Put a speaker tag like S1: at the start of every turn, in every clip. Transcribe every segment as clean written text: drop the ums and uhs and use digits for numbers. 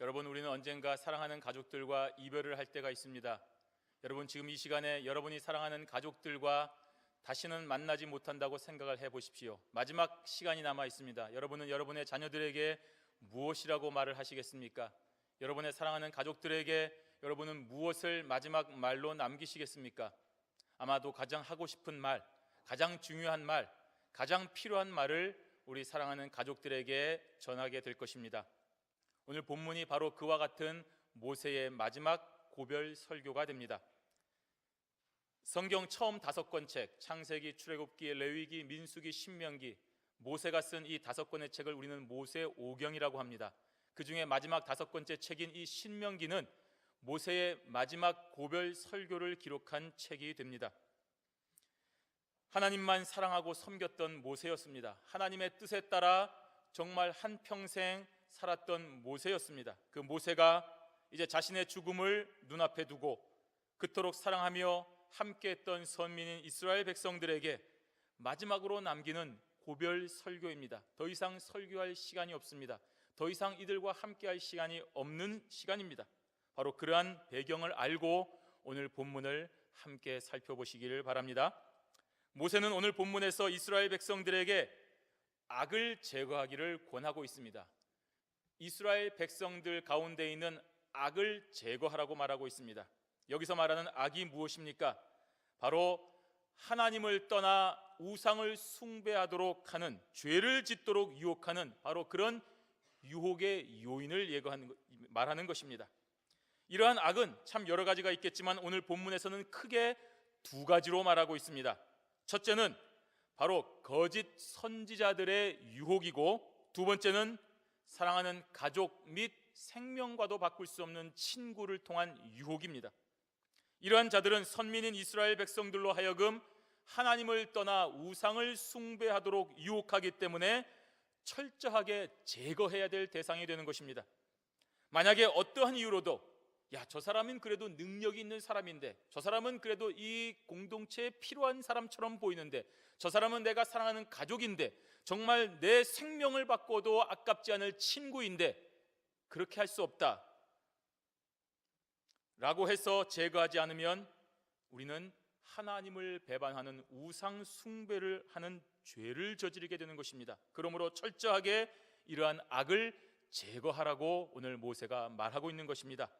S1: 여러분, 우리는 언젠가 사랑하는 가족들과 이별을 할 때가 있습니다. 여러분, 지금 이 시간에 여러분이 사랑하는 가족들과 다시는 만나지 못한다고 생각을 해보십시오. 마지막 시간이 남아 있습니다. 여러분은 여러분의 자녀들에게 무엇이라고 말을 하시겠습니까? 여러분의 사랑하는 가족들에게 여러분은 무엇을 마지막 말로 남기시겠습니까? 아마도 가장 하고 싶은 말, 가장 중요한 말, 가장 필요한 말을 우리 사랑하는 가족들에게 전하게 될 것입니다. 오늘 본문이 바로 그와 같은 모세의 마지막 고별 설교가 됩니다. 성경 처음 5권 책, 창세기, 출애굽기, 레위기, 민수기, 신명기, 모세가 쓴 이 5권의 책을 우리는 모세오경이라고 합니다. 그 중에 마지막 5번째 책인 이 신명기는 모세의 마지막 고별 설교를 기록한 책이 됩니다. 하나님만 사랑하고 섬겼던 모세였습니다. 하나님의 뜻에 따라 정말 한평생 살았던 모세였습니다. 그 모세가 이제 자신의 죽음을 눈앞에 두고 그토록 사랑하며 함께했던 선민인 이스라엘 백성들에게 마지막으로 남기는 고별 설교입니다. 더 이상 설교할 시간이 없습니다. 더 이상 이들과 함께할 시간이 없는 시간입니다. 바로 그러한 배경을 알고 오늘 본문을 함께 살펴보시기를 바랍니다. 모세는 오늘 본문에서 이스라엘 백성들에게 악을 제거하기를 권하고 있습니다. 이스라엘 백성들 가운데 있는 악을 제거하라고 말하고 있습니다. 여기서 말하는 악이 무엇입니까? 바로 하나님을 떠나 우상을 숭배하도록 하는, 죄를 짓도록 유혹하는 바로 그런 유혹의 요인을 말하는 것입니다. 이러한 악은 참 여러 가지가 있겠지만 오늘 본문에서는 크게 2가지로 말하고 있습니다. 첫째는 바로 거짓 선지자들의 유혹이고, 2번째는 사랑하는 가족 및 생명과도 바꿀 수 없는 친구를 통한 유혹입니다. 이러한 자들은 선민인 이스라엘 백성들로 하여금 하나님을 떠나 우상을 숭배하도록 유혹하기 때문에 철저하게 제거해야 될 대상이 되는 것입니다. 만약에 어떠한 이유로도 저 사람은 그래도 능력이 있는 사람인데, 저 사람은 그래도 이 공동체에 필요한 사람처럼 보이는데, 저 사람은 내가 사랑하는 가족인데, 정말 내 생명을 바꿔도 아깝지 않을 친구인데 그렇게 할 수 없다 라고 해서 제거하지 않으면 우리는 하나님을 배반하는 우상 숭배를 하는 죄를 저지르게 되는 것입니다. 그러므로 철저하게 이러한 악을 제거하라고 오늘 모세가 말하고 있는 것입니다.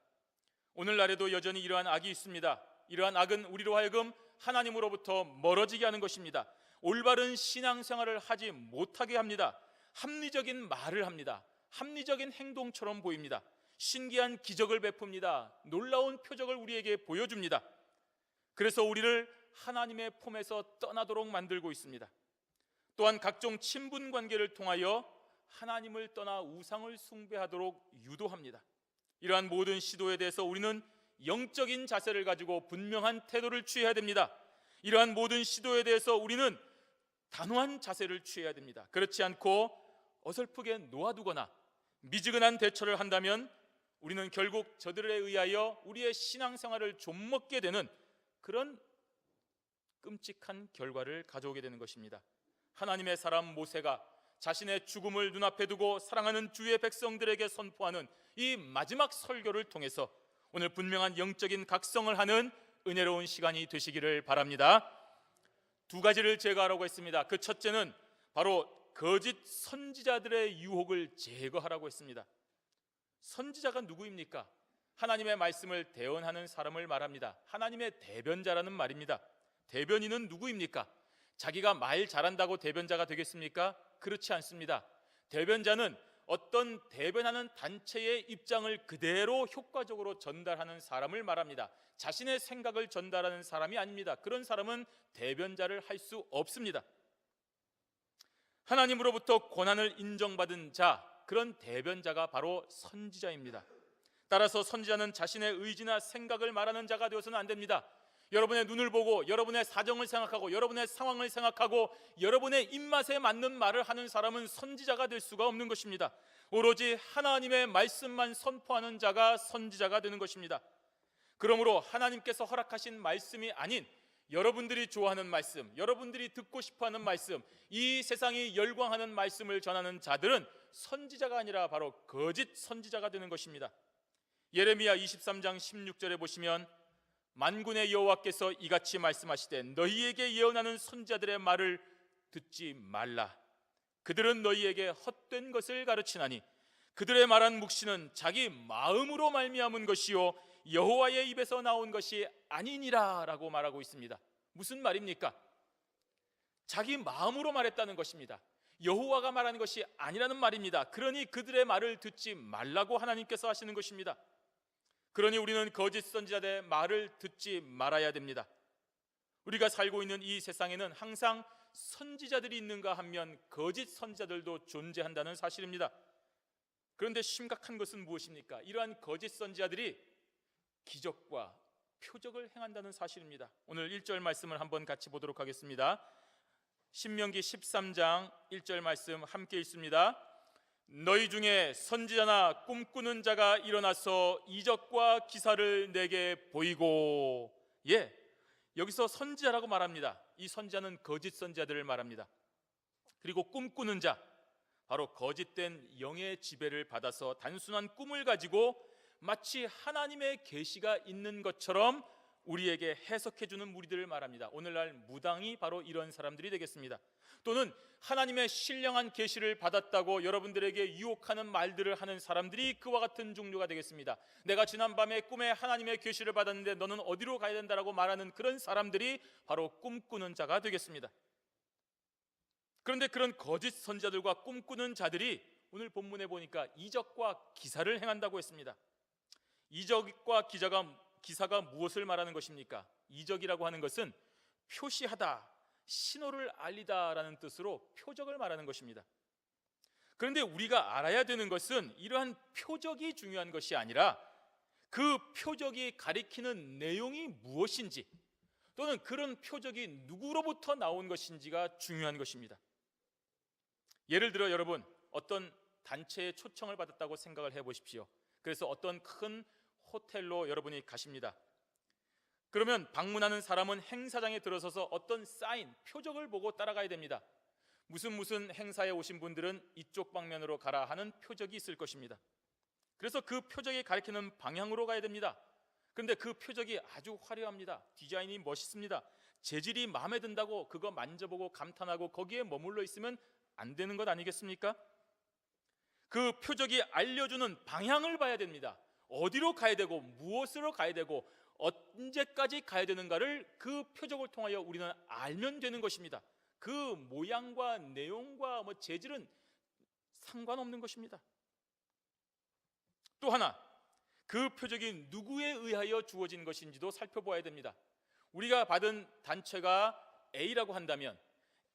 S1: 오늘날에도 여전히 이러한 악이 있습니다. 이러한 악은 우리로 하여금 하나님으로부터 멀어지게 하는 것입니다. 올바른 신앙생활을 하지 못하게 합니다. 합리적인 말을 합니다. 합리적인 행동처럼 보입니다. 신기한 기적을 베풉니다. 놀라운 표적을 우리에게 보여줍니다. 그래서 우리를 하나님의 품에서 떠나도록 만들고 있습니다. 또한 각종 친분 관계를 통하여 하나님을 떠나 우상을 숭배하도록 유도합니다. 이러한 모든 시도에 대해서 우리는 영적인 자세를 가지고 분명한 태도를 취해야 됩니다. 이러한 모든 시도에 대해서 우리는 단호한 자세를 취해야 됩니다. 그렇지 않고 어설프게 놓아두거나 미지근한 대처를 한다면 우리는 결국 저들에 의하여 우리의 신앙생활을 좀먹게 되는 그런 끔찍한 결과를 가져오게 되는 것입니다. 하나님의 사람 모세가 자신의 죽음을 눈앞에 두고 사랑하는 주의 백성들에게 선포하는 이 마지막 설교를 통해서 오늘 분명한 영적인 각성을 하는 은혜로운 시간이 되시기를 바랍니다. 2가지를 제거하라고 했습니다. 그 첫째는 바로 거짓 선지자들의 유혹을 제거하라고 했습니다. 선지자가 누구입니까? 하나님의 말씀을 대언하는 사람을 말합니다. 하나님의 대변자라는 말입니다. 대변인은 누구입니까? 자기가 말 잘한다고 대변자가 되겠습니까? 그렇지 않습니다. 대변자는 어떤 대변하는 단체의 입장을 그대로 효과적으로 전달하는 사람을 말합니다. 자신의 생각을 전달하는 사람이 아닙니다. 그런 사람은 대변자를 할 수 없습니다. 하나님으로부터 권한을 인정받은 자, 그런 대변자가 바로 선지자입니다. 따라서 선지자는 자신의 의지나 생각을 말하는 자가 되어서는 안 됩니다. 여러분의 눈을 보고 여러분의 사정을 생각하고 여러분의 상황을 생각하고 여러분의 입맛에 맞는 말을 하는 사람은 선지자가 될 수가 없는 것입니다. 오로지 하나님의 말씀만 선포하는 자가 선지자가 되는 것입니다. 그러므로 하나님께서 허락하신 말씀이 아닌 여러분들이 좋아하는 말씀, 여러분들이 듣고 싶어하는 말씀, 이 세상이 열광하는 말씀을 전하는 자들은 선지자가 아니라 바로 거짓 선지자가 되는 것입니다. 예레미야 23장 16절에 보시면 만군의 여호와께서 이같이 말씀하시되 너희에게 예언하는 선지자들의 말을 듣지 말라. 그들은 너희에게 헛된 것을 가르치나니 그들의 말한 묵시는 자기 마음으로 말미암은 것이요 여호와의 입에서 나온 것이 아니니라 라고 말하고 있습니다. 무슨 말입니까? 자기 마음으로 말했다는 것입니다. 여호와가 말하는 것이 아니라는 말입니다. 그러니 그들의 말을 듣지 말라고 하나님께서 하시는 것입니다. 그러니 우리는 거짓 선지자들의 말을 듣지 말아야 됩니다. 우리가 살고 있는 이 세상에는 항상 선지자들이 있는가 하면 거짓 선지자들도 존재한다는 사실입니다. 그런데 심각한 것은 무엇입니까? 이러한 거짓 선지자들이 기적과 표적을 행한다는 사실입니다. 오늘 1절 말씀을 한번 같이 보도록 하겠습니다. 신명기 13장 1절 말씀 함께 읽습니다. 너희 중에 선지자나 꿈꾸는 자가 일어나서 이적과 기사를 내게 보이고, 여기서 선지자라고 말합니다. 이 선지자는 거짓 선지자들을 말합니다. 그리고 꿈꾸는 자, 바로 거짓된 영의 지배를 받아서 단순한 꿈을 가지고 마치 하나님의 계시가 있는 것처럼 우리에게 해석해주는 무리들을 말합니다. 오늘날 무당이 바로 이런 사람들이 되겠습니다. 또는 하나님의 신령한 계시를 받았다고 여러분들에게 유혹하는 말들을 하는 사람들이 그와 같은 종류가 되겠습니다. 내가 지난밤에 꿈에 하나님의 계시를 받았는데 너는 어디로 가야 된다라고 말하는 그런 사람들이 바로 꿈꾸는 자가 되겠습니다. 그런데 그런 거짓 선지자들과 꿈꾸는 자들이 오늘 본문에 보니까 이적과 기사를 행한다고 했습니다. 이적과 기사가 무엇을 말하는 것입니까? 이적이라고 하는 것은 표시하다, 신호를 알리다라는 뜻으로 표적을 말하는 것입니다. 그런데 우리가 알아야 되는 것은 이러한 표적이 중요한 것이 아니라 그 표적이 가리키는 내용이 무엇인지, 또는 그런 표적이 누구로부터 나온 것인지가 중요한 것입니다. 예를 들어 여러분, 어떤 단체에 초청을 받았다고 생각을 해보십시오. 그래서 어떤 큰 호텔로 여러분이 가십니다. 그러면 방문하는 사람은 행사장에 들어서서 어떤 사인, 표적을 보고 따라가야 됩니다. 무슨 행사에 오신 분들은 이쪽 방면으로 가라 하는 표적이 있을 것입니다. 그래서 그 표적이 가리키는 방향으로 가야 됩니다. 그런데 그 표적이 아주 화려합니다. 디자인이 멋있습니다. 재질이 마음에 든다고 그거 만져보고 감탄하고 거기에 머물러 있으면 안 되는 것 아니겠습니까? 그 표적이 알려주는 방향을 봐야 됩니다. 어디로 가야 되고 무엇으로 가야 되고 언제까지 가야 되는가를 그 표적을 통하여 우리는 알면 되는 것입니다. 그 모양과 내용과 재질은 상관없는 것입니다. 또 하나, 그 표적이 누구에 의하여 주어진 것인지도 살펴보아야 됩니다. 우리가 받은 단체가 A라고 한다면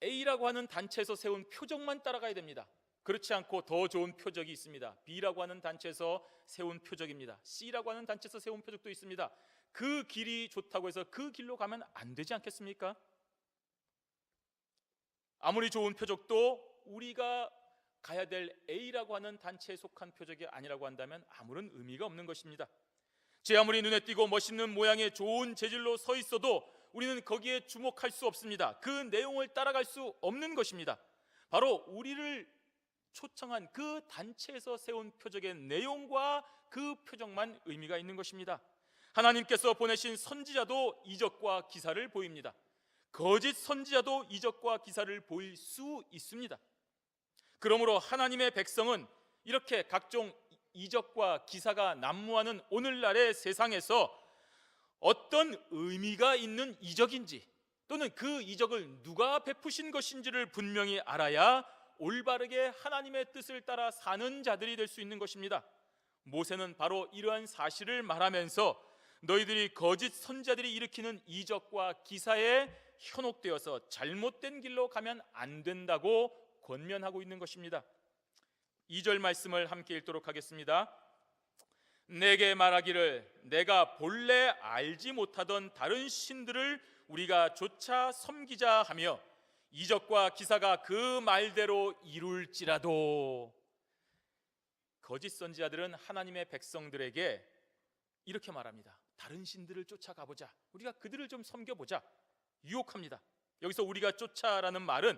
S1: A라고 하는 단체에서 세운 표적만 따라가야 됩니다. 그렇지 않고 더 좋은 표적이 있습니다. B라고 하는 단체에서 세운 표적입니다. C라고 하는 단체에서 세운 표적도 있습니다. 그 길이 좋다고 해서 그 길로 가면 안 되지 않겠습니까? 아무리 좋은 표적도 우리가 가야 될 A라고 하는 단체에 속한 표적이 아니라고 한다면 아무런 의미가 없는 것입니다. 제 아무리 눈에 띄고 멋있는 모양의 좋은 재질로 서 있어도 우리는 거기에 주목할 수 없습니다. 그 내용을 따라갈 수 없는 것입니다. 바로 우리를 초청한 그 단체에서 세운 표적의 내용과 그 표적만 의미가 있는 것입니다. 하나님께서 보내신 선지자도 이적과 기사를 보입니다. 거짓 선지자도 이적과 기사를 보일 수 있습니다. 그러므로 하나님의 백성은 이렇게 각종 이적과 기사가 난무하는 오늘날의 세상에서 어떤 의미가 있는 이적인지, 또는 그 이적을 누가 베푸신 것인지를 분명히 알아야 올바르게 하나님의 뜻을 따라 사는 자들이 될 수 있는 것입니다. 모세는 바로 이러한 사실을 말하면서 너희들이 거짓 선지자들이 일으키는 이적과 기사에 현혹되어서 잘못된 길로 가면 안 된다고 권면하고 있는 것입니다. 2절 말씀을 함께 읽도록 하겠습니다. 내게 말하기를 내가 본래 알지 못하던 다른 신들을 우리가 좇아 섬기자 하며 이적과 기사가 그 말대로 이룰지라도. 거짓 선지자들은 하나님의 백성들에게 이렇게 말합니다. 다른 신들을 쫓아가보자, 우리가 그들을 좀 섬겨보자, 유혹합니다. 여기서 우리가 쫓아라는 말은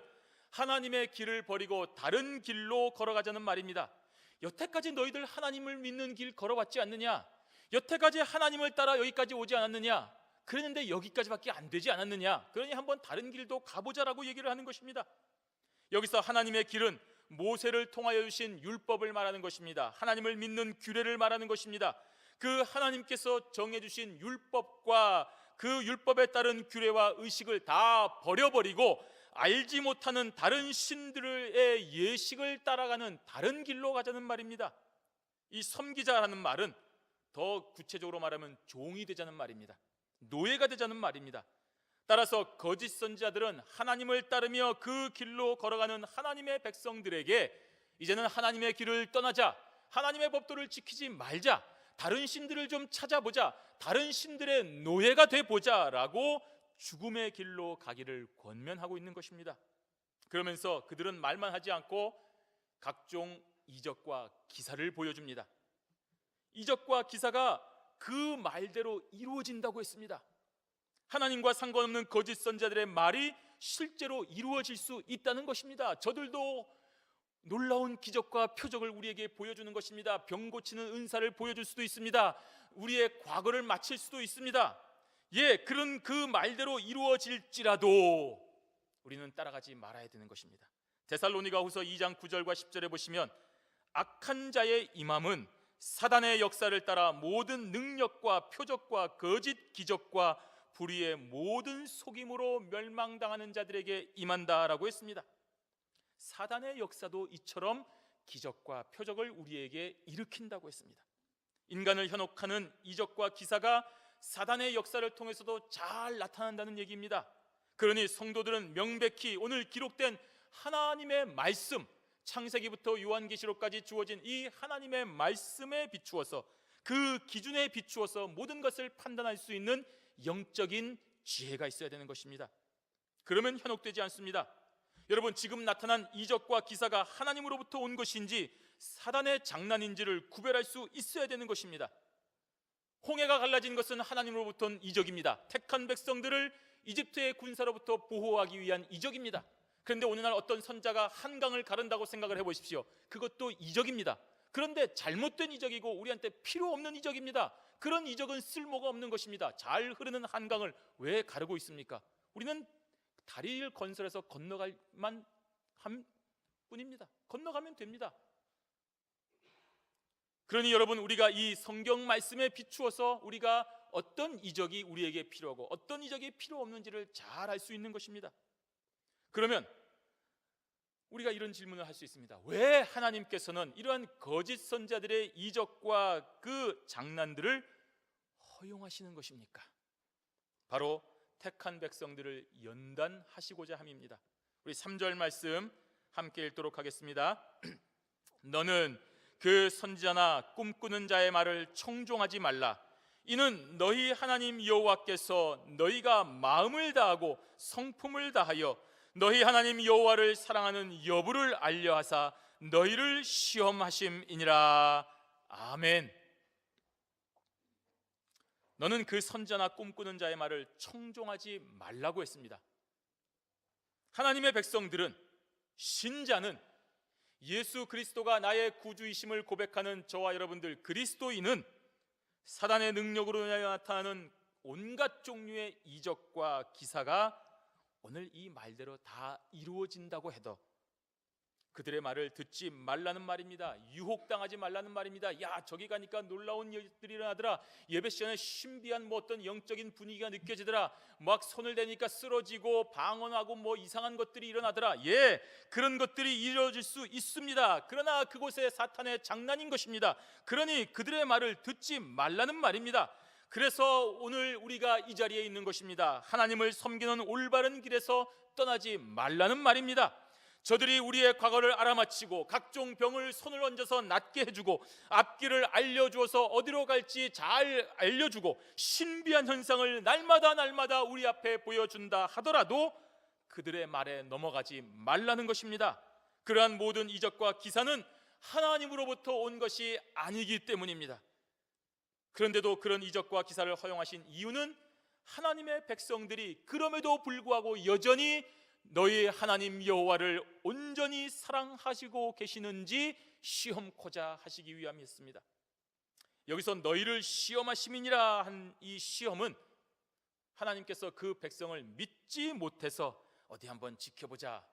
S1: 하나님의 길을 버리고 다른 길로 걸어가자는 말입니다. 여태까지 너희들 하나님을 믿는 길 걸어왔지 않느냐? 여태까지 하나님을 따라 여기까지 오지 않았느냐? 그랬는데 여기까지밖에 안 되지 않았느냐? 그러니 한번 다른 길도 가보자라고 얘기를 하는 것입니다. 여기서 하나님의 길은 모세를 통하여 주신 율법을 말하는 것입니다. 하나님을 믿는 규례를 말하는 것입니다. 그 하나님께서 정해주신 율법과 그 율법에 따른 규례와 의식을 다 버려버리고 알지 못하는 다른 신들의 예식을 따라가는 다른 길로 가자는 말입니다. 이 섬기자라는 말은 더 구체적으로 말하면 종이 되자는 말입니다. 노예가 되자는 말입니다. 따라서 거짓 선지자들은 하나님을 따르며 그 길로 걸어가는 하나님의 백성들에게 이제는 하나님의 길을 떠나자, 하나님의 법도를 지키지 말자, 다른 신들을 좀 찾아보자, 다른 신들의 노예가 돼보자 라고 죽음의 길로 가기를 권면하고 있는 것입니다. 그러면서 그들은 말만 하지 않고 각종 이적과 기사를 보여줍니다. 이적과 기사가 그 말대로 이루어진다고 했습니다. 하나님과 상관없는 거짓 선지자들의 말이 실제로 이루어질 수 있다는 것입니다. 저들도 놀라운 기적과 표적을 우리에게 보여주는 것입니다. 병 고치는 은사를 보여줄 수도 있습니다. 우리의 과거를 마칠 수도 있습니다. 그런 그 말대로 이루어질지라도 우리는 따라가지 말아야 되는 것입니다. 데살로니가후서 2장 9절과 10절에 보시면 악한 자의 임함은 사단의 역사를 따라 모든 능력과 표적과 거짓 기적과 불의의 모든 속임으로 멸망당하는 자들에게 임한다라고 했습니다. 사단의 역사도 이처럼 기적과 표적을 우리에게 일으킨다고 했습니다. 인간을 현혹하는 이적과 기사가 사단의 역사를 통해서도 잘 나타난다는 얘기입니다. 그러니 성도들은 명백히 오늘 기록된 하나님의 말씀, 창세기부터 요한계시록까지 주어진 이 하나님의 말씀에 비추어서, 그 기준에 비추어서 모든 것을 판단할 수 있는 영적인 지혜가 있어야 되는 것입니다. 그러면 현혹되지 않습니다. 여러분, 지금 나타난 이적과 기사가 하나님으로부터 온 것인지 사단의 장난인지를 구별할 수 있어야 되는 것입니다. 홍해가 갈라진 것은 하나님으로부터 온 이적입니다. 택한 백성들을 이집트의 군사로부터 보호하기 위한 이적입니다. 그런데 오늘날 어떤 선자가 한강을 가른다고 생각을 해보십시오. 그것도 이적입니다. 그런데 잘못된 이적이고 우리한테 필요 없는 이적입니다. 그런 이적은 쓸모가 없는 것입니다. 잘 흐르는 한강을 왜 가르고 있습니까? 우리는 다리를 건설해서 건너갈만 한 뿐입니다. 건너가면 됩니다. 그러니 여러분, 우리가 이 성경 말씀에 비추어서 우리가 어떤 이적이 우리에게 필요하고 어떤 이적이 필요 없는지를 잘 알 수 있는 것입니다. 그러면 우리가 이런 질문을 할 수 있습니다. 왜 하나님께서는 이러한 거짓 선자들의 이적과 그 장난들을 허용하시는 것입니까? 바로 택한 백성들을 연단하시고자 함입니다. 우리 3절 말씀 함께 읽도록 하겠습니다. 너는 그 선지자나 꿈꾸는 자의 말을 청종하지 말라. 이는 너희 하나님 여호와께서 너희가 마음을 다하고 성품을 다하여 너희 하나님 여호와를 사랑하는 여부를 알려하사 너희를 시험하심이니라. 아멘. 너는 그 선지자나 꿈꾸는 자의 말을 청종하지 말라고 했습니다. 하나님의 백성들은, 신자는, 예수 그리스도가 나의 구주이심을 고백하는 저와 여러분들 그리스도인은 사단의 능력으로 나타나는 온갖 종류의 이적과 기사가 오늘 이 말대로 다 이루어진다고 해도 그들의 말을 듣지 말라는 말입니다. 유혹당하지 말라는 말입니다. 야, 저기 가니까 놀라운 일들이 일어나더라. 예배 시간에 신비한 어떤 영적인 분위기가 느껴지더라. 막 손을 대니까 쓰러지고 방언하고 이상한 것들이 일어나더라. 그런 것들이 이루어질 수 있습니다. 그러나 그곳에 사탄의 장난인 것입니다. 그러니 그들의 말을 듣지 말라는 말입니다. 그래서 오늘 우리가 이 자리에 있는 것입니다. 하나님을 섬기는 올바른 길에서 떠나지 말라는 말입니다. 저들이 우리의 과거를 알아맞히고 각종 병을 손을 얹어서 낫게 해주고 앞길을 알려주어서 어디로 갈지 잘 알려주고 신비한 현상을 날마다 우리 앞에 보여준다 하더라도 그들의 말에 넘어가지 말라는 것입니다. 그러한 모든 이적과 기사는 하나님으로부터 온 것이 아니기 때문입니다. 그런데도 그런 이적과 기사를 허용하신 이유는 하나님의 백성들이 그럼에도 불구하고 여전히 너희 하나님 여호와를 온전히 사랑하시고 계시는지 시험코자 하시기 위함이었습니다. 여기서 너희를 시험하심이니라 한 이 시험은 하나님께서 그 백성을 믿지 못해서 어디 한번 지켜보자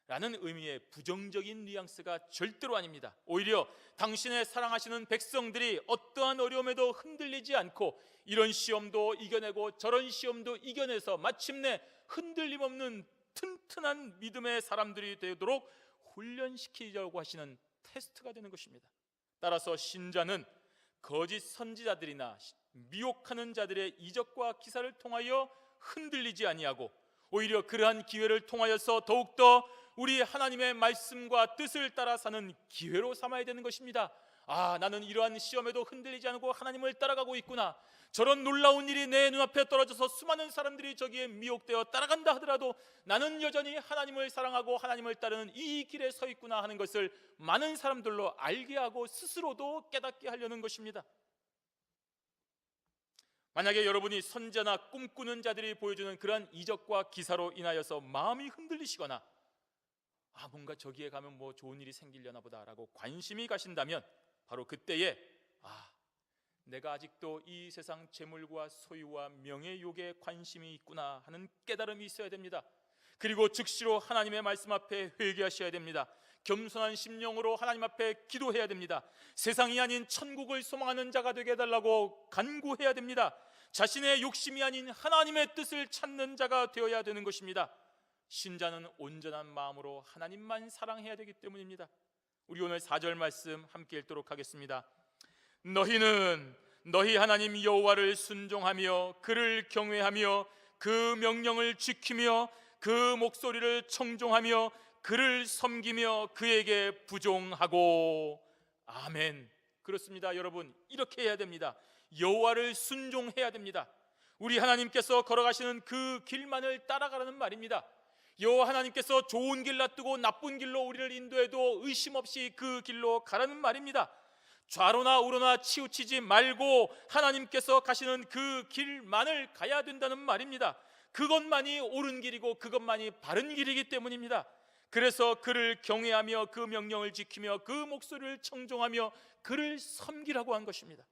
S1: 라는 의미의 부정적인 뉘앙스가 절대로 아닙니다. 오히려 당신의 사랑하시는 백성들이 어떠한 어려움에도 흔들리지 않고 이런 시험도 이겨내고 저런 시험도 이겨내서 마침내 흔들림 없는 튼튼한 믿음의 사람들이 되도록 훈련시키려고 하시는 테스트가 되는 것입니다. 따라서 신자는 거짓 선지자들이나 미혹하는 자들의 이적과 기사를 통하여 흔들리지 아니하고 오히려 그러한 기회를 통하여서 더욱더 우리 하나님의 말씀과 뜻을 따라 사는 기회로 삼아야 되는 것입니다. 나는 이러한 시험에도 흔들리지 않고 하나님을 따라가고 있구나. 저런 놀라운 일이 내 눈앞에 떨어져서 수많은 사람들이 저기에 미혹되어 따라간다 하더라도 나는 여전히 하나님을 사랑하고 하나님을 따르는 이 길에 서 있구나 하는 것을 많은 사람들로 알게 하고 스스로도 깨닫게 하려는 것입니다. 만약에 여러분이 선지자나 꿈꾸는 자들이 보여주는 그러한 이적과 기사로 인하여서 마음이 흔들리시거나 뭔가 저기에 가면 뭐 좋은 일이 생기려나 보다라고 관심이 가신다면 바로 그때에 내가 아직도 이 세상 재물과 소유와 명예욕에 관심이 있구나 하는 깨달음이 있어야 됩니다. 그리고 즉시로 하나님의 말씀 앞에 회개하셔야 됩니다. 겸손한 심령으로 하나님 앞에 기도해야 됩니다. 세상이 아닌 천국을 소망하는 자가 되게 해달라고 간구해야 됩니다. 자신의 욕심이 아닌 하나님의 뜻을 찾는 자가 되어야 되는 것입니다. 신자는 온전한 마음으로 하나님만 사랑해야 되기 때문입니다. 우리 오늘 4절 말씀 함께 읽도록 하겠습니다. 너희는 너희 하나님 여호와를 순종하며 그를 경외하며 그 명령을 지키며 그 목소리를 청종하며 그를 섬기며 그에게 부종하고. 아멘. 그렇습니다. 여러분, 이렇게 해야 됩니다. 여호와를 순종해야 됩니다. 우리 하나님께서 걸어가시는 그 길만을 따라가라는 말입니다. 여호와 하나님께서 좋은 길 놔두고 나쁜 길로 우리를 인도해도 의심 없이 그 길로 가라는 말입니다. 좌로나 우로나 치우치지 말고 하나님께서 가시는 그 길만을 가야 된다는 말입니다. 그것만이 옳은 길이고 그것만이 바른 길이기 때문입니다. 그래서 그를 경외하며 그 명령을 지키며 그 목소리를 청종하며 그를 섬기라고 한 것입니다.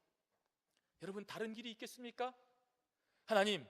S1: 여러분, 다른 길이 있겠습니까? 하나님,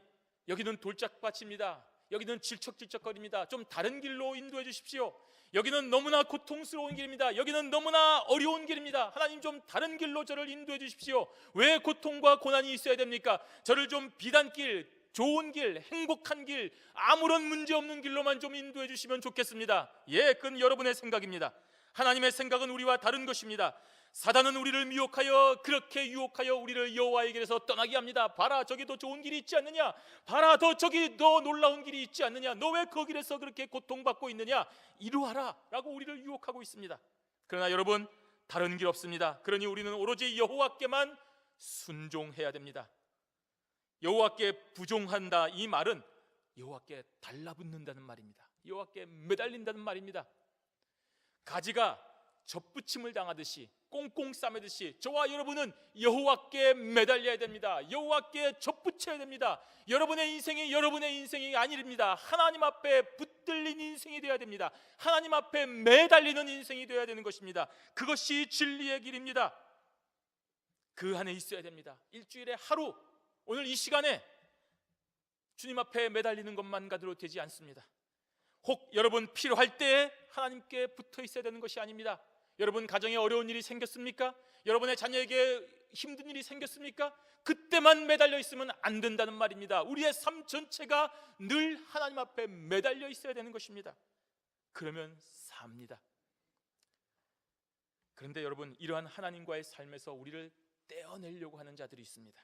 S1: 여기는 돌짝밭입니다. 여기는 질척질척거립니다. 좀 다른 길로 인도해 주십시오. 여기는 너무나 고통스러운 길입니다. 여기는 너무나 어려운 길입니다. 하나님, 좀 다른 길로 저를 인도해 주십시오. 왜 고통과 고난이 있어야 됩니까? 저를 좀 비단길, 좋은 길, 행복한 길, 아무런 문제 없는 길로만 좀 인도해 주시면 좋겠습니다. 그건 여러분의 생각입니다. 하나님의 생각은 우리와 다른 것입니다. 사단은 우리를 미혹하여 그렇게 유혹하여 우리를 여호와의 길에서 떠나게 합니다. 봐라, 저기 더 좋은 길이 있지 않느냐? 봐라, 저기 더 놀라운 길이 있지 않느냐? 너 왜 그 길에서 그렇게 고통받고 있느냐? 이루하라 라고 우리를 유혹하고 있습니다. 그러나 여러분, 다른 길 없습니다. 그러니 우리는 오로지 여호와께만 순종해야 됩니다. 여호와께 부종한다, 이 말은 여호와께 달라붙는다는 말입니다. 여호와께 매달린다는 말입니다. 가지가 접붙임을 당하듯이 꽁꽁 싸매듯이 저와 여러분은 여호와께 매달려야 됩니다. 여호와께 접붙여야 됩니다. 여러분의 인생이 여러분의 인생이 아닙니다. 하나님 앞에 붙들린 인생이 되어야 됩니다. 하나님 앞에 매달리는 인생이 되어야 되는 것입니다. 그것이 진리의 길입니다. 그 안에 있어야 됩니다. 일주일에 하루, 오늘 이 시간에 주님 앞에 매달리는 것만 가도 되지 않습니다. 혹 여러분 필요할 때 하나님께 붙어 있어야 되는 것이 아닙니다. 여러분 가정에 어려운 일이 생겼습니까? 여러분의 자녀에게 힘든 일이 생겼습니까? 그때만 매달려 있으면 안 된다는 말입니다. 우리의 삶 전체가 늘 하나님 앞에 매달려 있어야 되는 것입니다. 그러면 삽니다. 그런데 여러분, 이러한 하나님과의 삶에서 우리를 떼어내려고 하는 자들이 있습니다.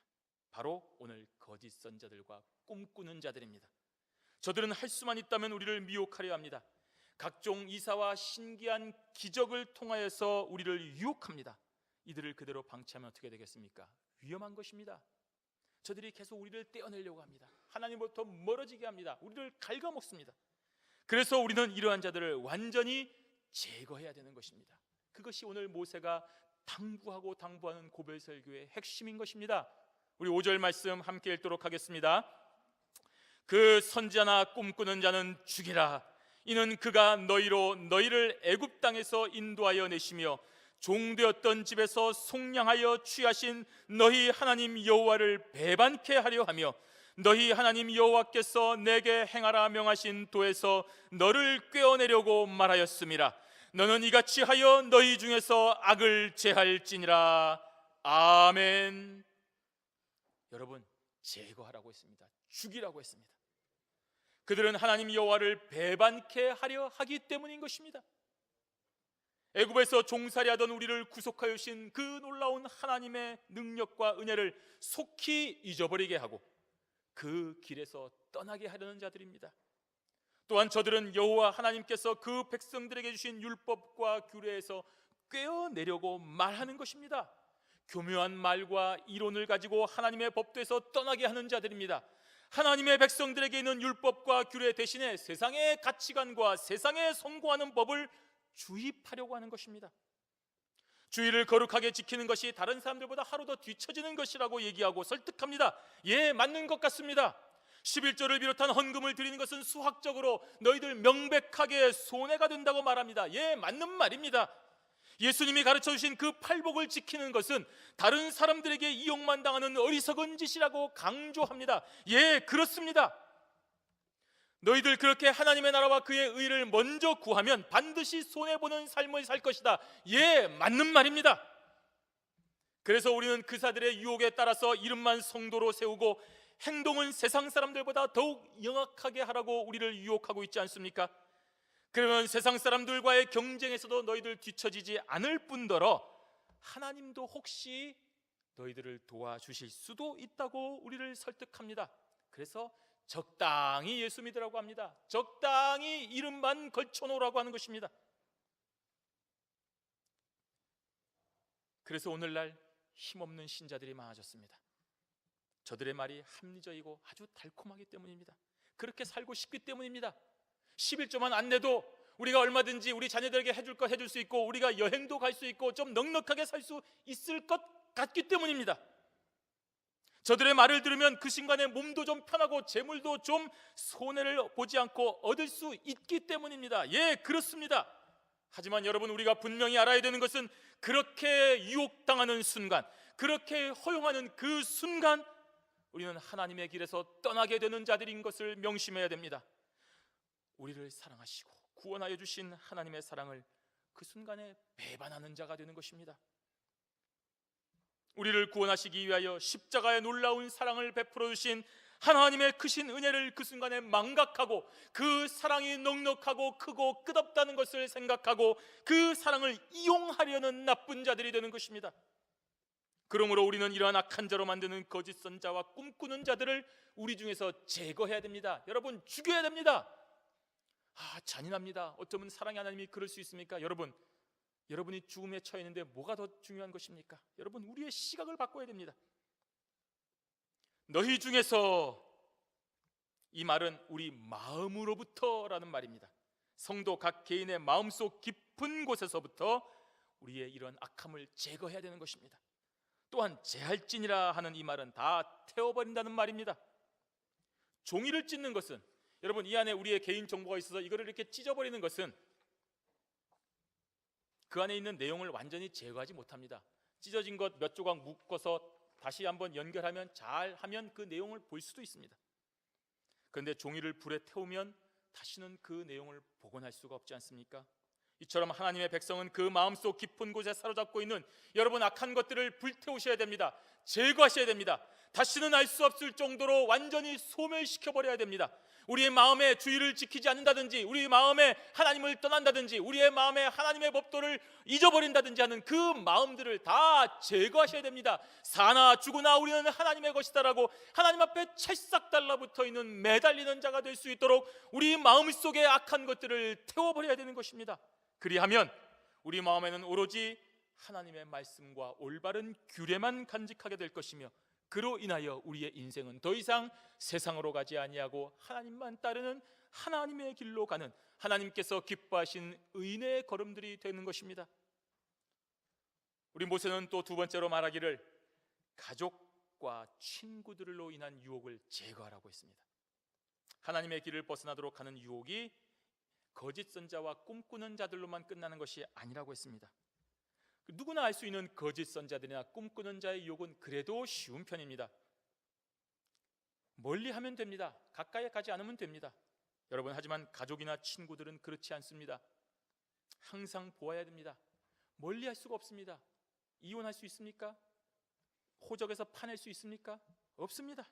S1: 바로 오늘 거짓 선지자들과 꿈꾸는 자들입니다. 저들은 할 수만 있다면 우리를 미혹하려 합니다. 각종 이사와 신기한 기적을 통하여서 우리를 유혹합니다. 이들을 그대로 방치하면 어떻게 되겠습니까? 위험한 것입니다. 저들이 계속 우리를 떼어내려고 합니다. 하나님부터 멀어지게 합니다. 우리를 갉아먹습니다. 그래서 우리는 이러한 자들을 완전히 제거해야 되는 것입니다. 그것이 오늘 모세가 당부하는 고벨설교의 핵심인 것입니다. 우리 5절 말씀 함께 읽도록 하겠습니다. 그 선지자나 꿈꾸는 자는 죽이라. 이는 그가 너희를 애굽 땅에서 인도하여 내시며 종되었던 집에서 속량하여 취하신 너희 하나님 여호와를 배반케 하려 하며 너희 하나님 여호와께서 내게 행하라 명하신 도에서 너를 꿰어내려고 말하였음이라. 너는 이같이 하여 너희 중에서 악을 제할지니라. 아멘. 여러분, 제거하라고 했습니다. 죽이라고 했습니다. 그들은 하나님 여호와를 배반케 하려 하기 때문인 것입니다. 애굽에서 종살이하던 우리를 구속하여 주신 그 놀라운 하나님의 능력과 은혜를 속히 잊어버리게 하고 그 길에서 떠나게 하려는 자들입니다. 또한 저들은 여호와 하나님께서 그 백성들에게 주신 율법과 규례에서 꿰어내려고 말하는 것입니다. 교묘한 말과 이론을 가지고 하나님의 법도에서 떠나게 하는 자들입니다. 하나님의 백성들에게 있는 율법과 규례 대신에 세상의 가치관과 세상에 성공하는 법을 주입하려고 하는 것입니다. 주의를 거룩하게 지키는 것이 다른 사람들보다 하루 더 뒤처지는 것이라고 얘기하고 설득합니다. 예, 맞는 것 같습니다. 11조를 비롯한 헌금을 드리는 것은 수학적으로 너희들 명백하게 손해가 된다고 말합니다. 예, 맞는 말입니다. 예수님이 가르쳐 주신 그 팔복을 지키는 것은 다른 사람들에게 이용만 당하는 어리석은 짓이라고 강조합니다. 예, 그렇습니다. 너희들 그렇게 하나님의 나라와 그의 의를 먼저 구하면 반드시 손해보는 삶을 살 것이다. 예, 맞는 말입니다. 그래서 우리는 그사들의 유혹에 따라서 이름만 성도로 세우고 행동은 세상 사람들보다 더욱 영악하게 하라고 우리를 유혹하고 있지 않습니까? 그러면 세상 사람들과의 경쟁에서도 너희들 뒤처지지 않을 뿐더러 하나님도 혹시 너희들을 도와주실 수도 있다고 우리를 설득합니다. 그래서 적당히 예수 믿으라고 합니다. 적당히 이름만 걸쳐놓으라고 하는 것입니다. 그래서 오늘날 힘없는 신자들이 많아졌습니다. 저들의 말이 합리적이고 아주 달콤하기 때문입니다. 그렇게 살고 싶기 때문입니다. 11조만 안 내도 우리가 얼마든지 우리 자녀들에게 해줄 것 해줄 수 있고 우리가 여행도 갈 수 있고 좀 넉넉하게 살 수 있을 것 같기 때문입니다. 저들의 말을 들으면 그 순간에 몸도 좀 편하고 재물도 좀 손해를 보지 않고 얻을 수 있기 때문입니다. 예, 그렇습니다. 하지만 여러분, 우리가 분명히 알아야 되는 것은 그렇게 유혹당하는 순간, 그렇게 허용하는 그 순간 우리는 하나님의 길에서 떠나게 되는 자들인 것을 명심해야 됩니다. 우리를 사랑하시고 구원하여 주신 하나님의 사랑을 그 순간에 배반하는 자가 되는 것입니다. 우리를 구원하시기 위하여 십자가의 놀라운 사랑을 베풀어 주신 하나님의 크신 은혜를 그 순간에 망각하고 그 사랑이 넉넉하고 크고 끝없다는 것을 생각하고 그 사랑을 이용하려는 나쁜 자들이 되는 것입니다. 그러므로 우리는 이러한 악한 자로 만드는 거짓 선자와 꿈꾸는 자들을 우리 중에서 제거해야 됩니다. 여러분, 죽여야 됩니다. 잔인합니다. 어쩌면 사랑의 하나님이 그럴 수 있습니까? 여러분이 죽음에 처해 있는데 뭐가 더 중요한 것입니까? 여러분, 우리의 시각을 바꿔야 됩니다. 너희 중에서, 이 말은 우리 마음으로부터라는 말입니다. 성도 각 개인의 마음속 깊은 곳에서부터 우리의 이런 악함을 제거해야 되는 것입니다. 또한 제할지니라 하는 이 말은 다 태워버린다는 말입니다. 종이를 찢는 것은, 여러분, 이 안에 우리의 개인 정보가 있어서 이거를 이렇게 찢어버리는 것은 그 안에 있는 내용을 완전히 제거하지 못합니다. 찢어진 것 몇 조각 묶어서 다시 한번 연결하면, 잘하면 그 내용을 볼 수도 있습니다. 그런데 종이를 불에 태우면 다시는 그 내용을 복원할 수가 없지 않습니까? 이처럼 하나님의 백성은 그 마음속 깊은 곳에 사로잡고 있는 여러분 악한 것들을 불태우셔야 됩니다. 제거하셔야 됩니다. 다시는 알 수 없을 정도로 완전히 소멸시켜버려야 됩니다. 우리의 마음에 주의를 지키지 않는다든지, 우리의 마음에 하나님을 떠난다든지, 우리의 마음에 하나님의 법도를 잊어버린다든지 하는 그 마음들을 다 제거하셔야 됩니다. 사나 죽으나 우리는 하나님의 것이다라고 하나님 앞에 찰싹 달라붙어 있는 매달리는 자가 될 수 있도록 우리 마음속에 악한 것들을 태워버려야 되는 것입니다. 그리하면 우리 마음에는 오로지 하나님의 말씀과 올바른 규례만 간직하게 될 것이며, 그로 인하여 우리의 인생은 더 이상 세상으로 가지 아니하고 하나님만 따르는 하나님의 길로 가는, 하나님께서 기뻐하신 의인의 걸음들이 되는 것입니다. 우리 모세는 또 두 번째로 말하기를 가족과 친구들로 인한 유혹을 제거하라고 했습니다. 하나님의 길을 벗어나도록 하는 유혹이 거짓 선자와 꿈꾸는 자들로만 끝나는 것이 아니라고 했습니다. 누구나 알 수 있는 거짓 선자들이나 꿈꾸는 자의 유혹은 그래도 쉬운 편입니다. 멀리 하면 됩니다. 가까이 가지 않으면 됩니다. 여러분, 하지만 가족이나 친구들은 그렇지 않습니다. 항상 보아야 됩니다. 멀리 할 수가 없습니다. 이혼할 수 있습니까? 호적에서 파낼 수 있습니까? 없습니다.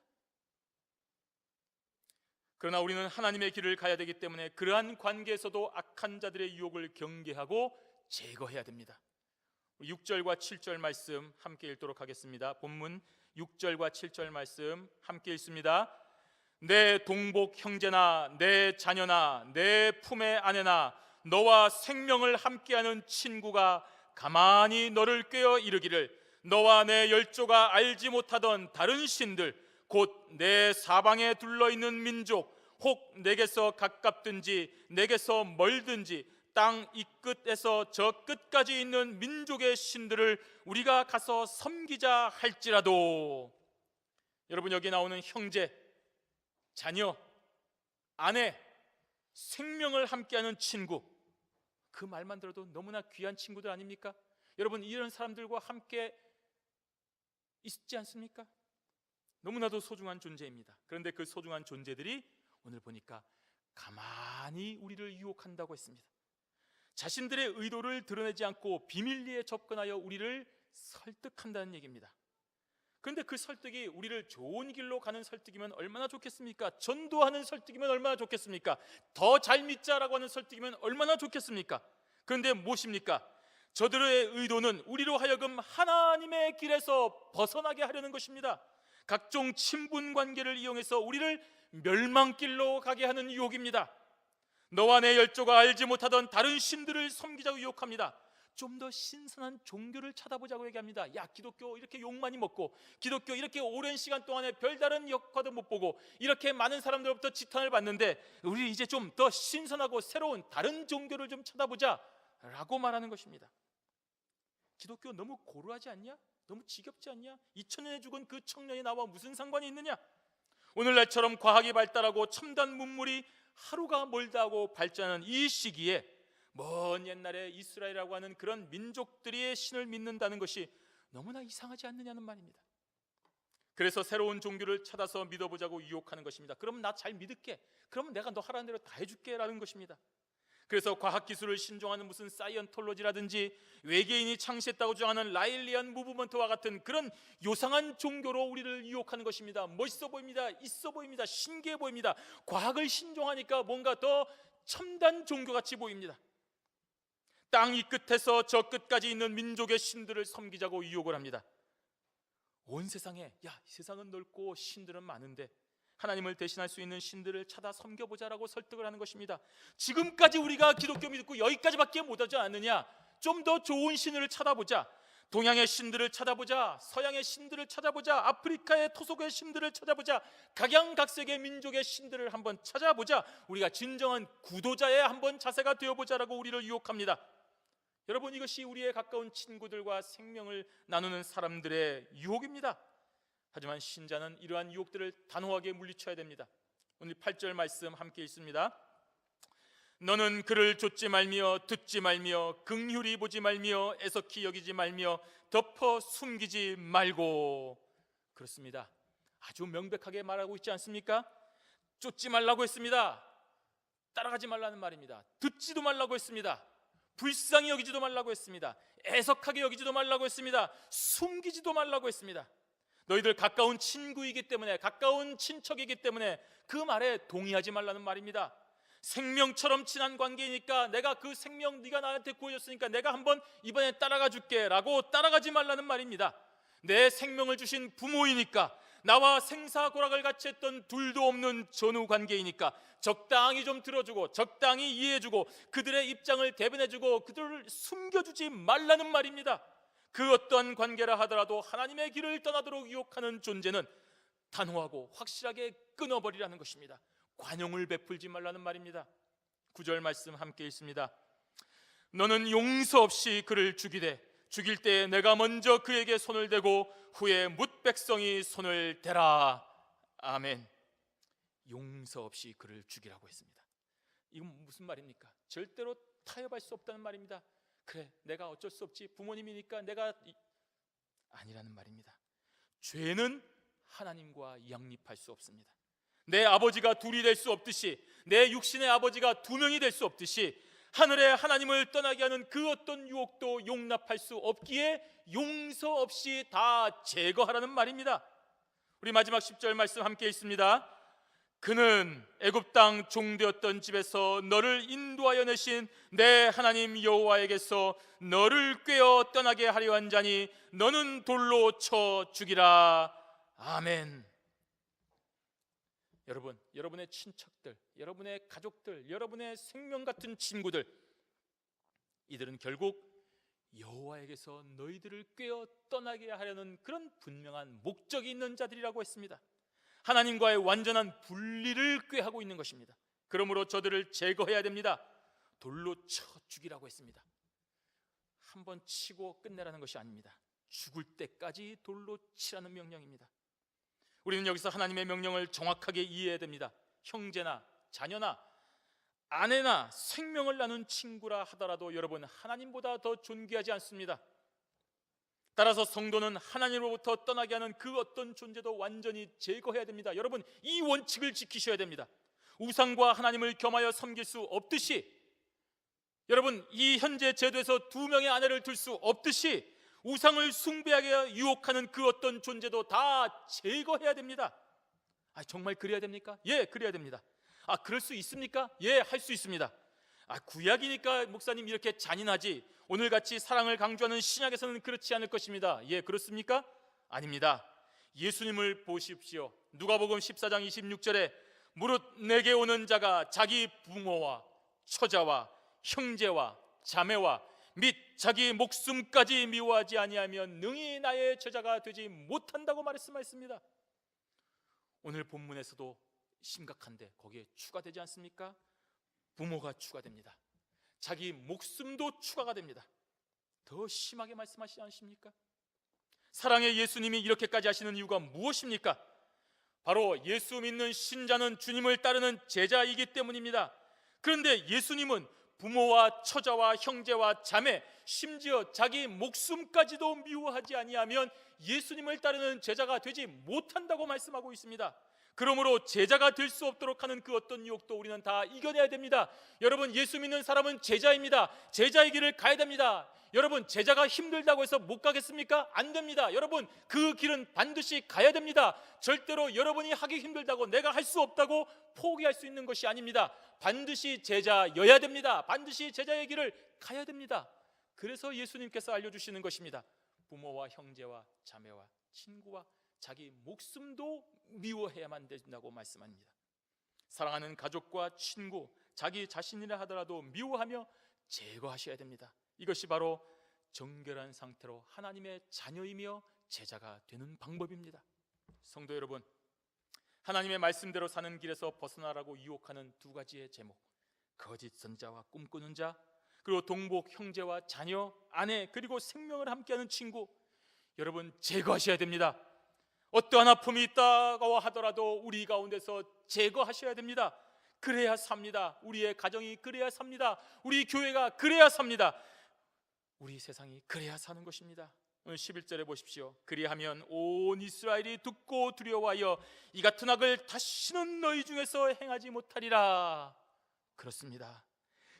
S1: 그러나 우리는 하나님의 길을 가야 되기 때문에 그러한 관계에서도 악한 자들의 유혹을 경계하고 제거해야 됩니다. 6절과 7절 말씀 함께 읽도록 하겠습니다. 본문 6절과 7절 말씀 함께 읽습니다. 내 동복 형제나 내 자녀나 내 품의 아내나 너와 생명을 함께하는 친구가 가만히 너를 꾀어 이르기를 너와 내 열조가 알지 못하던 다른 신들 곧 내 사방에 둘러있는 민족 혹 내게서 가깝든지 내게서 멀든지 땅 이 끝에서 저 끝까지 있는 민족의 신들을 우리가 가서 섬기자 할지라도. 여러분, 여기 나오는 형제, 자녀, 아내, 생명을 함께하는 친구, 그 말만 들어도 너무나 귀한 친구들 아닙니까? 여러분, 이런 사람들과 함께 있지 않습니까? 너무나도 소중한 존재입니다. 그런데 그 소중한 존재들이 오늘 보니까 가만히 우리를 유혹한다고 했습니다. 자신들의 의도를 드러내지 않고 비밀리에 접근하여 우리를 설득한다는 얘기입니다. 그런데 그 설득이 우리를 좋은 길로 가는 설득이면 얼마나 좋겠습니까? 전도하는 설득이면 얼마나 좋겠습니까? 더 잘 믿자라고 하는 설득이면 얼마나 좋겠습니까? 그런데 무엇입니까? 저들의 의도는 우리로 하여금 하나님의 길에서 벗어나게 하려는 것입니다. 각종 친분 관계를 이용해서 우리를 멸망길로 가게 하는 유혹입니다. 너와 내 열조가 알지 못하던 다른 신들을 섬기자고 유혹합니다. 좀 더 신선한 종교를 찾아보자고 얘기합니다. 야, 기독교 이렇게 욕 많이 먹고, 기독교 이렇게 오랜 시간 동안에 별다른 역과도 못 보고, 이렇게 많은 사람들로부터 지탄을 받는데 우리 이제 좀 더 신선하고 새로운 다른 종교를 좀 찾아보자 라고 말하는 것입니다. 기독교 너무 고루하지 않냐? 너무 지겹지 않냐? 2000년에 죽은 그 청년이 나와 무슨 상관이 있느냐? 오늘날처럼 과학이 발달하고 첨단 문물이 하루가 멀다 하고 발전하는 이 시기에 먼 옛날에 이스라엘이라고 하는 그런 민족들의 신을 믿는다는 것이 너무나 이상하지 않느냐는 말입니다. 그래서 새로운 종교를 찾아서 믿어보자고 유혹하는 것입니다. 그럼 나 잘 믿을게, 그러면 내가 너 하라는 대로 다 해줄게 라는 것입니다. 그래서 과학기술을 신종하는 무슨 사이언톨로지라든지 외계인이 창시했다고 주장하는 라일리안 무브먼트와 같은 그런 요상한 종교로 우리를 유혹하는 것입니다. 멋있어 보입니다. 있어 보입니다. 신기해 보입니다. 과학을 신종하니까 뭔가 더 첨단 종교같이 보입니다. 땅 이 끝에서 저 끝까지 있는 민족의 신들을 섬기자고 유혹을 합니다. 온 세상에, 야, 세상은 넓고 신들은 많은데 하나님을 대신할 수 있는 신들을 찾아 섬겨보자라고 설득을 하는 것입니다. 지금까지 우리가 기독교 믿고 여기까지밖에 못하지 않느냐? 좀 더 좋은 신을 찾아보자. 동양의 신들을 찾아보자. 서양의 신들을 찾아보자. 아프리카의 토속의 신들을 찾아보자. 각양각색의 민족의 신들을 한번 찾아보자. 우리가 진정한 구도자의 한번 자세가 되어보자라고 우리를 유혹합니다. 여러분, 이것이 우리의 가까운 친구들과 생명을 나누는 사람들의 유혹입니다. 하지만 신자는 이러한 유혹들을 단호하게 물리쳐야 됩니다. 오늘 8절 말씀 함께 읽습니다. 너는 그를 좇지 말며 듣지 말며 긍휼히 보지 말며 애석히 여기지 말며 덮어 숨기지 말고. 그렇습니다. 아주 명백하게 말하고 있지 않습니까? 쫓지 말라고 했습니다. 따라가지 말라는 말입니다. 듣지도 말라고 했습니다. 불쌍히 여기지도 말라고 했습니다. 애석하게 여기지도 말라고 했습니다. 숨기지도 말라고 했습니다. 너희들 가까운 친구이기 때문에, 가까운 친척이기 때문에 그 말에 동의하지 말라는 말입니다. 생명처럼 친한 관계이니까 내가 그 생명 네가 나한테 구해줬으니까 내가 한번 이번에 따라가 줄게 라고 따라가지 말라는 말입니다. 내 생명을 주신 부모이니까, 나와 생사고락을 같이 했던 둘도 없는 전후 관계이니까 적당히 좀 들어주고 적당히 이해해주고 그들의 입장을 대변해주고 그들을 숨겨주지 말라는 말입니다. 그 어떠한 관계라 하더라도 하나님의 길을 떠나도록 유혹하는 존재는 단호하고 확실하게 끊어버리라는 것입니다. 관용을 베풀지 말라는 말입니다. 9절 말씀 함께 읽습니다. 너는 용서 없이 그를 죽이되 죽일 때에 내가 먼저 그에게 손을 대고 후에 뭇 백성이 손을 대라. 아멘. 용서 없이 그를 죽이라고 했습니다. 이건 무슨 말입니까? 절대로 타협할 수 없다는 말입니다. 그래, 내가 어쩔 수 없지, 부모님이니까 내가 아니라는 말입니다. 죄는 하나님과 양립할 수 없습니다. 내 아버지가 둘이 될 수 없듯이, 내 육신의 아버지가 두 명이 될 수 없듯이, 하늘의 하나님을 떠나게 하는 그 어떤 유혹도 용납할 수 없기에 용서 없이 다 제거하라는 말입니다. 우리 마지막 10절 말씀 함께 읽습니다. 그는 애굽 땅 종되었던 집에서 너를 인도하여 내신 내 하나님 여호와에게서 너를 꾀어 떠나게 하려 한 자니 너는 돌로 쳐 죽이라. 아멘. 여러분, 여러분의 친척들, 여러분의 가족들, 여러분의 생명 같은 친구들, 이들은 결국 여호와에게서 너희들을 꾀어 떠나게 하려는 그런 분명한 목적이 있는 자들이라고 했습니다. 하나님과의 완전한 분리를 꾀하고 있는 것입니다. 그러므로 저들을 제거해야 됩니다. 돌로 쳐 죽이라고 했습니다. 한번 치고 끝내라는 것이 아닙니다. 죽을 때까지 돌로 치라는 명령입니다. 우리는 여기서 하나님의 명령을 정확하게 이해해야 됩니다. 형제나 자녀나 아내나 생명을 나눈 친구라 하더라도 여러분, 하나님보다 더 존귀하지 않습니다. 따라서 성도는 하나님으로부터 떠나게 하는 그 어떤 존재도 완전히 제거해야 됩니다. 여러분, 이 원칙을 지키셔야 됩니다. 우상과 하나님을 겸하여 섬길 수 없듯이, 여러분, 이 현재 제도에서 두 명의 아내를 둘 수 없듯이 우상을 숭배하게 유혹하는 그 어떤 존재도 다 제거해야 됩니다. 정말 그래야 됩니까? 예, 그래야 됩니다. 그럴 수 있습니까? 예, 할 수 있습니다. 구약이니까 목사님 이렇게 잔인하지, 오늘같이 사랑을 강조하는 신약에서는 그렇지 않을 것입니다. 예, 그렇습니까? 아닙니다. 예수님을 보십시오. 누가복음 14장 26절에 무릇 내게 오는 자가 자기 부모와 처자와 형제와 자매와 및 자기 목숨까지 미워하지 아니하면 능히 나의 제자가 되지 못한다고 말씀하였습니다. 오늘 본문에서도 심각한데 거기에 추가되지 않습니까? 부모가 추가됩니다. 자기 목숨도 추가가 됩니다. 더 심하게 말씀하시지 않으십니까? 사랑의 예수님이 이렇게까지 하시는 이유가 무엇입니까? 바로 예수 믿는 신자는 주님을 따르는 제자이기 때문입니다. 그런데 예수님은 부모와 처자와 형제와 자매, 심지어 자기 목숨까지도 미워하지 아니하면 예수님을 따르는 제자가 되지 못한다고 말씀하고 있습니다. 그러므로 제자가 될 수 없도록 하는 그 어떤 유혹도 우리는 다 이겨내야 됩니다. 여러분, 예수 믿는 사람은 제자입니다. 제자의 길을 가야 됩니다. 여러분, 제자가 힘들다고 해서 못 가겠습니까? 안 됩니다. 여러분, 그 길은 반드시 가야 됩니다. 절대로 여러분이 하기 힘들다고, 내가 할 수 없다고 포기할 수 있는 것이 아닙니다. 반드시 제자여야 됩니다. 반드시 제자의 길을 가야 됩니다. 그래서 예수님께서 알려주시는 것입니다. 부모와 형제와 자매와 친구와 자기 목숨도 미워해야만 된다고 말씀합니다. 사랑하는 가족과 친구, 자기 자신이라 하더라도 미워하며 제거하셔야 됩니다. 이것이 바로 정결한 상태로 하나님의 자녀이며 제자가 되는 방법입니다. 성도 여러분, 하나님의 말씀대로 사는 길에서 벗어나라고 유혹하는 두 가지의 제목, 거짓 선자와 꿈꾸는 자, 그리고 동복 형제와 자녀, 아내, 그리고 생명을 함께하는 친구, 여러분 제거하셔야 됩니다. 어떠한 아픔이 있다고 하더라도 우리 가운데서 제거하셔야 됩니다. 그래야 삽니다. 우리의 가정이 그래야 삽니다. 우리 교회가 그래야 삽니다. 우리 세상이 그래야 사는 것입니다. 오늘 11절에 보십시오. 그리하면 온 이스라엘이 듣고 두려워하여 이 같은 악을 다시는 너희 중에서 행하지 못하리라. 그렇습니다.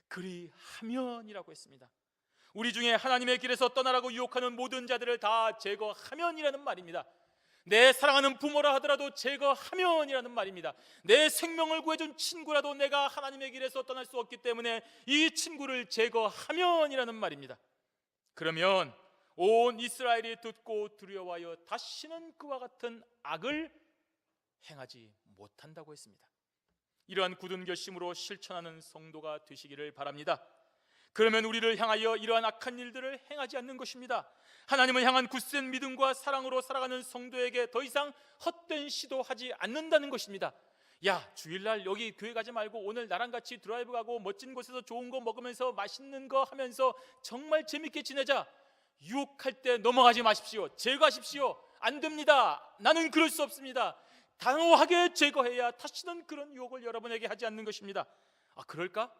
S1: 그리하면이라고 했습니다. 우리 중에 하나님의 길에서 떠나라고 유혹하는 모든 자들을 다 제거하면이라는 말입니다. 내 사랑하는 부모라 하더라도 제거하면이라는 말입니다. 내 생명을 구해준 친구라도 내가 하나님의 길에서 떠날 수 없기 때문에 이 친구를 제거하면이라는 말입니다. 그러면 온 이스라엘이 듣고 두려워하여 다시는 그와 같은 악을 행하지 못한다고 했습니다. 이러한 굳은 결심으로 실천하는 성도가 되시기를 바랍니다. 그러면 우리를 향하여 이러한 악한 일들을 행하지 않는 것입니다. 하나님을 향한 굳센 믿음과 사랑으로 살아가는 성도에게 더 이상 헛된 시도하지 않는다는 것입니다. 야, 주일날 여기 교회 가지 말고 오늘 나랑 같이 드라이브 가고 멋진 곳에서 좋은 거 먹으면서 맛있는 거 하면서 정말 재밌게 지내자. 유혹할 때 넘어가지 마십시오. 제거하십시오. 안 됩니다. 나는 그럴 수 없습니다. 단호하게 제거해야 다시는 그런 유혹을 여러분에게 하지 않는 것입니다. 그럴까?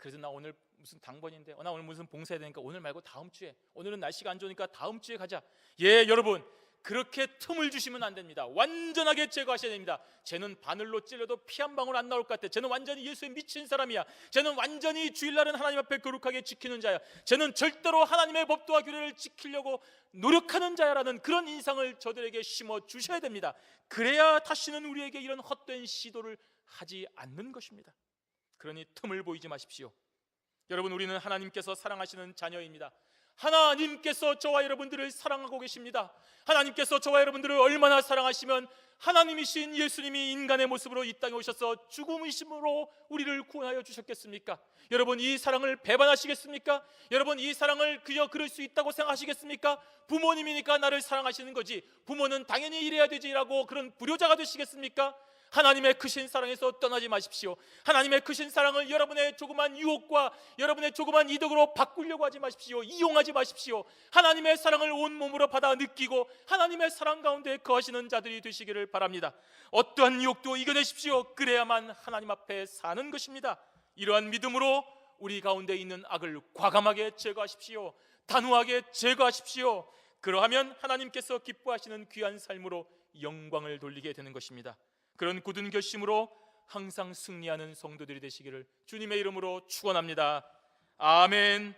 S1: 그래도 나 오늘 무슨 당번인데, 나 오늘 무슨 봉사해야 되니까 오늘 말고 다음 주에, 오늘은 날씨가 안 좋으니까 다음 주에 가자. 여러분, 그렇게 틈을 주시면 안 됩니다. 완전하게 제거하셔야 됩니다. 쟤는 바늘로 찔러도 피 한 방울 안 나올 것 같아. 쟤는 완전히 예수에 미친 사람이야. 쟤는 완전히 주일날은 하나님 앞에 거룩하게 지키는 자야. 쟤는 절대로 하나님의 법도와 규례를 지키려고 노력하는 자야라는 그런 인상을 저들에게 심어 주셔야 됩니다. 그래야 다시는 우리에게 이런 헛된 시도를 하지 않는 것입니다. 그러니 틈을 보이지 마십시오. 여러분, 우리는 하나님께서 사랑하시는 자녀입니다. 하나님께서 저와 여러분들을 사랑하고 계십니다. 하나님께서 저와 여러분들을 얼마나 사랑하시면 하나님이신 예수님이 인간의 모습으로 이 땅에 오셔서 죽음이심으로 우리를 구원하여 주셨겠습니까? 여러분, 이 사랑을 배반하시겠습니까? 여러분, 이 사랑을 그저 그럴 수 있다고 생각하시겠습니까? 부모님이니까 나를 사랑하시는 거지, 부모는 당연히 이래야 되지라고 그런 불효자가 되시겠습니까? 하나님의 크신 사랑에서 떠나지 마십시오. 하나님의 크신 사랑을 여러분의 조그만 유혹과 여러분의 조그만 이득으로 바꾸려고 하지 마십시오. 이용하지 마십시오. 하나님의 사랑을 온몸으로 받아 느끼고 하나님의 사랑 가운데 거하시는 자들이 되시기를 바랍니다. 어떠한 유혹도 이겨내십시오. 그래야만 하나님 앞에 사는 것입니다. 이러한 믿음으로 우리 가운데 있는 악을 과감하게 제거하십시오. 단호하게 제거하십시오. 그러하면 하나님께서 기뻐하시는 귀한 삶으로 영광을 돌리게 되는 것입니다. 그런 굳은 결심으로 항상 승리하는 성도들이 되시기를 주님의 이름으로 축원합니다. 아멘.